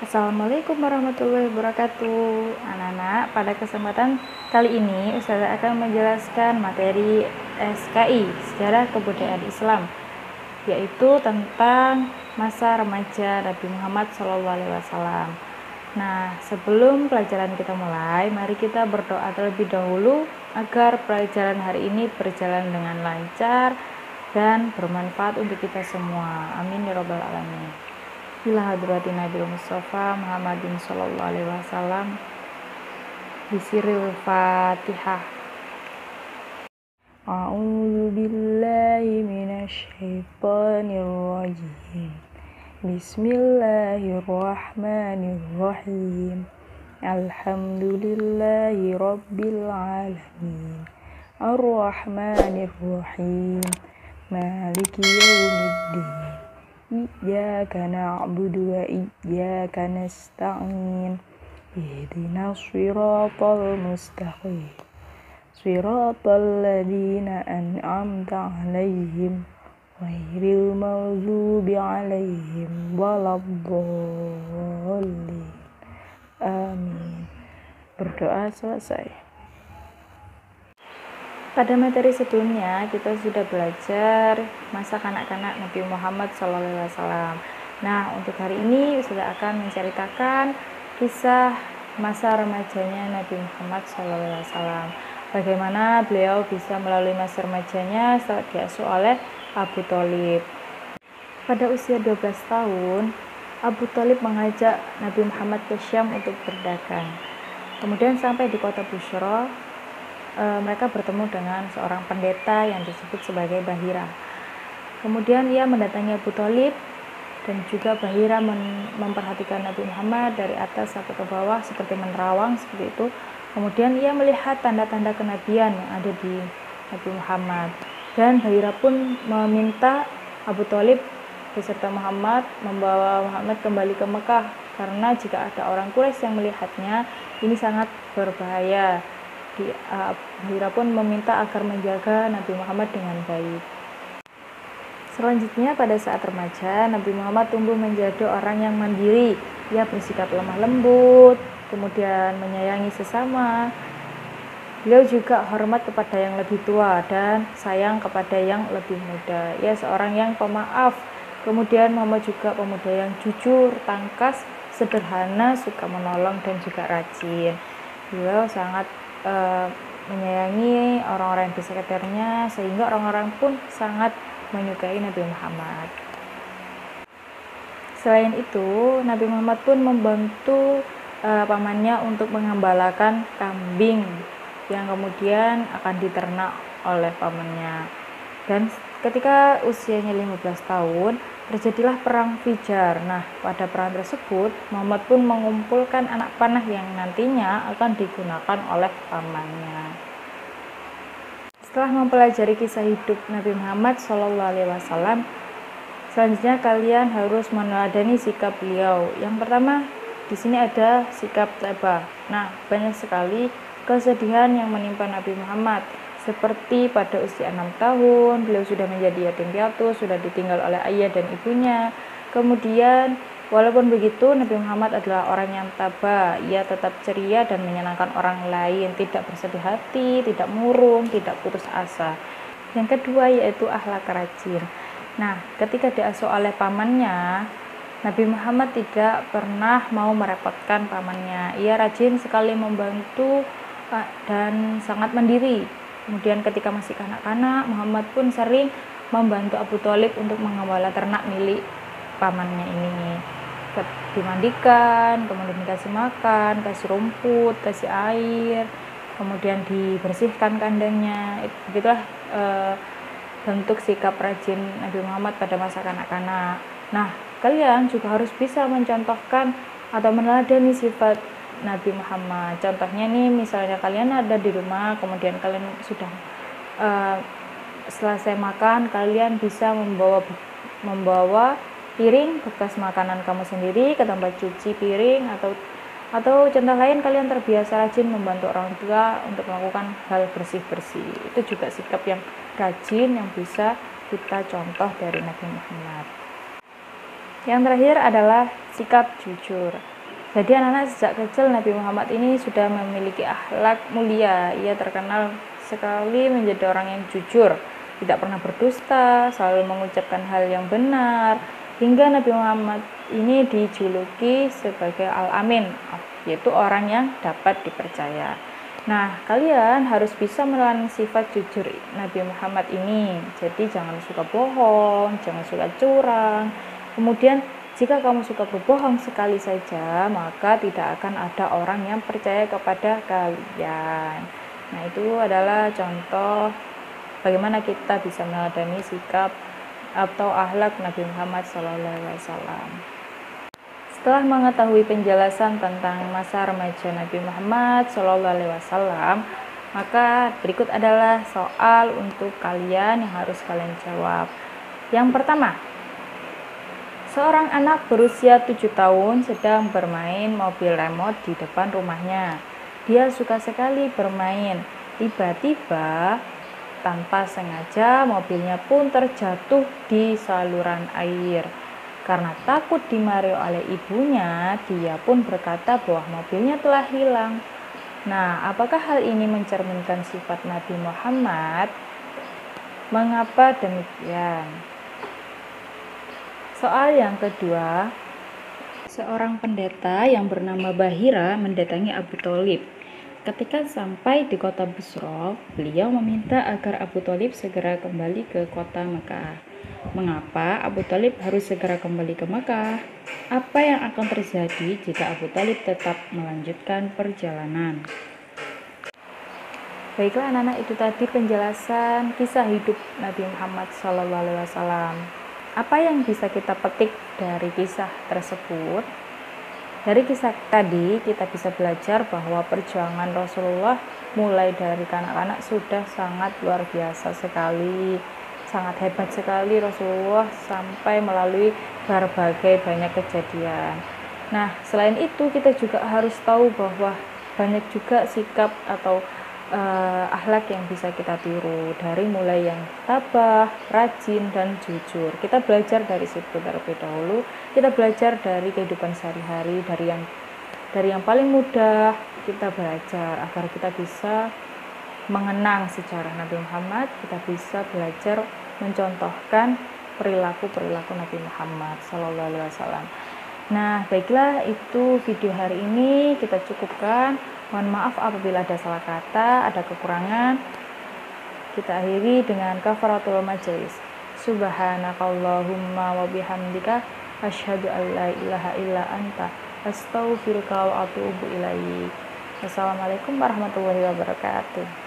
Assalamualaikum warahmatullahi wabarakatuh. Anak-anak, pada kesempatan kali ini Ustazah akan menjelaskan materi SKI, Sejarah Kebudayaan Islam, yaitu tentang masa remaja Nabi Muhammad SAW. Nah, sebelum pelajaran kita mulai, mari kita berdoa terlebih dahulu agar pelajaran hari ini berjalan dengan lancar dan bermanfaat untuk kita semua. Amin ya rabbal alamin. Ila hadrati Nabi Mustafa Muhammadin sallallahu alaihi wasallam bisiril Fatihah. A'udzu billahi minasy syaithanir rajim. Bismillahirrahmanirrahim. Alhamdulillahi rabbil alamin. Ar-Rahmanir Rahim. Maliki yaumiddin. Iyyaka na'budu wa iyyaka nasta'in. Ihdinas shiratal mustaqim. Shiratal ladzina an'amta 'alaihim ghairil maghdubi 'alaihim waladdallin. Amin. Berdoa selesai. Pada materi sebelumnya kita sudah belajar masa kanak-kanak Nabi Muhammad SAW. Nah, untuk hari ini sudah akan menceritakan kisah masa remajanya Nabi Muhammad SAW. Bagaimana beliau bisa melalui masa remajanya setelah diasuh oleh Abu Thalib. Pada usia 12 tahun, Abu Thalib mengajak Nabi Muhammad ke Syam untuk berdagang. Kemudian sampai di kota Bushra, mereka bertemu dengan seorang pendeta yang disebut sebagai Bahira. Kemudian ia mendatangi Abu Thalib dan juga Bahira memperhatikan Nabi Muhammad dari atas sampai ke bawah seperti menerawang seperti itu. Kemudian ia melihat tanda-tanda kenabian yang ada di Nabi Muhammad, dan Bahira pun meminta Abu Thalib beserta Muhammad membawa Muhammad kembali ke Mekah, karena jika ada orang Quraisy yang melihatnya ini sangat berbahaya. Bahira pun meminta agar menjaga Nabi Muhammad dengan baik. Selanjutnya, pada saat remaja, Nabi Muhammad tumbuh menjadi orang yang mandiri. Ia bersikap lemah lembut, kemudian menyayangi sesama. Beliau juga hormat kepada yang lebih tua dan sayang kepada yang lebih muda. Ia seorang yang pemaaf. Kemudian Muhammad juga pemuda yang jujur, tangkas, sederhana, suka menolong dan juga rajin. Beliau sangat menyayangi orang-orang di sekitarnya, sehingga orang-orang pun sangat menyukai Nabi Muhammad. Selain itu, Nabi Muhammad pun membantu pamannya untuk mengembalakan kambing yang kemudian akan diternak oleh pamannya. Dan ketika usianya 15 tahun, terjadilah perang Fijar. Nah, pada perang tersebut, Muhammad pun mengumpulkan anak panah yang nantinya akan digunakan oleh pamannya. Setelah mempelajari kisah hidup Nabi Muhammad SAW, selanjutnya kalian harus meneladani sikap beliau. Yang pertama, di sini ada sikap tabah. Nah, banyak sekali kesedihan yang menimpa Nabi Muhammad. Seperti pada usia 6 tahun, beliau sudah menjadi yatim piatu, sudah ditinggal oleh ayah dan ibunya. Kemudian, walaupun begitu, Nabi Muhammad adalah orang yang tabah. Ia tetap ceria dan menyenangkan orang lain, tidak bersedih hati, tidak murung, tidak putus asa. Yang kedua yaitu akhlak rajin. Nah, ketika diasuh oleh pamannya, Nabi Muhammad tidak pernah mau merepotkan pamannya. Ia rajin sekali membantu dan sangat mandiri. Kemudian ketika masih kanak-kanak, Muhammad pun sering membantu Abu Thalib untuk mengembala ternak milik pamannya ini. Dimandikan, kemudian dikasih makan, kasih rumput, kasih air, kemudian dibersihkan kandangnya. Begitulah bentuk sikap rajin Nabi Muhammad pada masa kanak-kanak. Nah, kalian juga harus bisa mencontohkan atau meneladani sifat Nabi Muhammad. Contohnya nih, misalnya kalian ada di rumah, kemudian kalian sudah selesai makan, kalian bisa membawa piring bekas makanan kamu sendiri ke tempat cuci piring, atau contoh lain, kalian terbiasa rajin membantu orang tua untuk melakukan hal bersih-bersih. Itu juga sikap yang rajin yang bisa kita contoh dari Nabi Muhammad. Yang terakhir adalah sikap jujur. Jadi anak-anak sejak kecil Nabi Muhammad ini sudah memiliki akhlak mulia. Ia terkenal sekali menjadi orang yang jujur, tidak pernah berdusta, selalu mengucapkan hal yang benar, hingga Nabi Muhammad ini dijuluki sebagai Al-Amin, yaitu orang yang dapat dipercaya. Nah, kalian harus bisa menelan sifat jujur Nabi Muhammad ini. Jadi jangan suka bohong, jangan suka curang. Kemudian jika kamu suka berbohong sekali saja, maka tidak akan ada orang yang percaya kepada kalian. Nah, itu adalah contoh bagaimana kita bisa meneladani sikap atau akhlak Nabi Muhammad SAW. Setelah mengetahui penjelasan tentang masa remaja Nabi Muhammad SAW, maka berikut adalah soal untuk kalian yang harus kalian jawab. Yang pertama, seorang anak berusia 7 tahun sedang bermain mobil remote di depan rumahnya. Dia suka sekali bermain. Tiba-tiba, tanpa sengaja, mobilnya pun terjatuh di saluran air. Karena takut dimarahi oleh ibunya, dia pun berkata bahwa mobilnya telah hilang. Nah, apakah hal ini mencerminkan sifat Nabi Muhammad? Mengapa demikian? Soal yang kedua, seorang pendeta yang bernama Bahira mendatangi Abu Thalib. Ketika sampai di kota Busra, beliau meminta agar Abu Thalib segera kembali ke kota Mekah. Mengapa Abu Thalib harus segera kembali ke Mekah? Apa yang akan terjadi jika Abu Thalib tetap melanjutkan perjalanan? Baiklah anak-anak, itu tadi penjelasan kisah hidup Nabi Muhammad SAW. Apa yang bisa kita petik dari kisah tersebut? Dari kisah tadi kita bisa belajar bahwa perjuangan Rasulullah mulai dari kanak-kanak sudah sangat luar biasa sekali. Sangat hebat sekali Rasulullah sampai melalui berbagai banyak kejadian. Nah, selain itu kita juga harus tahu bahwa banyak juga sikap atau akhlak yang bisa kita tiru, dari mulai yang tabah, rajin, dan jujur. Kita belajar dari situ terlebih dahulu. Kita belajar dari kehidupan sehari-hari, dari yang paling mudah kita belajar agar kita bisa mengenang sejarah Nabi Muhammad. Kita bisa belajar mencontohkan perilaku Nabi Muhammad SAW. Nah, baiklah, itu video hari ini kita cukupkan. Mohon maaf apabila ada salah kata, ada kekurangan. Kita akhiri dengan kafaratul majelis. Subhanakallahumma wa bihamdika asyhadu an la ilaha illa anta astaghfiruka wa atuubu ilaik. Wassalamualaikum warahmatullahi wabarakatuh.